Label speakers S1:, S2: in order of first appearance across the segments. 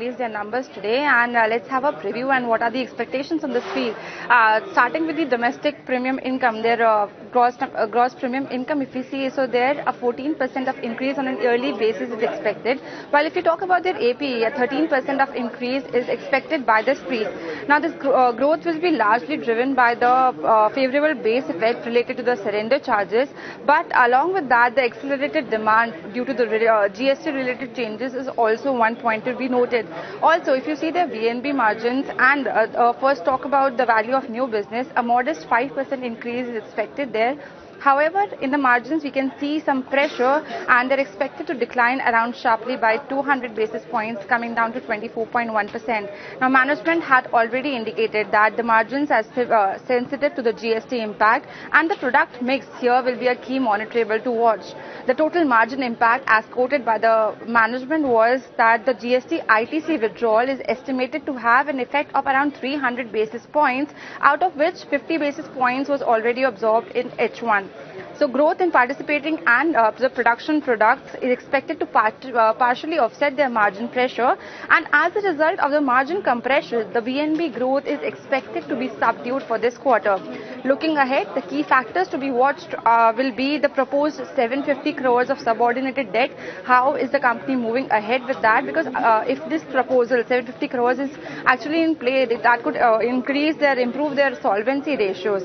S1: released their numbers today, and let's have a preview and what are the expectations on this field. Starting with the domestic premium income, their gross premium income, if we see, so there a 14% of increase on an yearly basis is expected. While if you talk about their APE, a 13% of increase is expected by this field. Now this growth will be largely driven by the favorable base effect related to the surrender charges, but along with that, the accelerated demand due to the GST related changes is also one point to be noted. Also, if you see the VNB margins and first talk about the value of new business, a modest 5% increase is expected there. However, in the margins, we can see some pressure, and they're expected to decline around sharply by 200 basis points, coming down to 24.1%. Now, management had already indicated that the margins are sensitive to the GST impact, and the product mix here will be a key monitorable to watch. The total margin impact, as quoted by the management, was that the GST ITC withdrawal is estimated to have an effect of around 300 basis points, out of which 50 basis points was already absorbed in H1. So growth in participating and the production products is expected to partially offset their margin pressure, and as a result of the margin compression, the VNB growth is expected to be subdued for this quarter. Looking ahead, the key factors to be watched will be the proposed 750 crores of subordinated debt. How is the company moving ahead with that? Because if this proposal 750 crores is actually in play, that could improve their solvency ratios.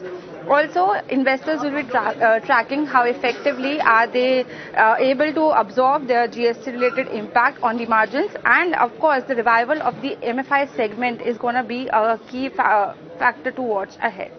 S1: Also, investors will be tracking how effectively are they able to absorb their GST-related impact on the margins, and of course, the revival of the MFI segment is going to be a key factor to watch ahead.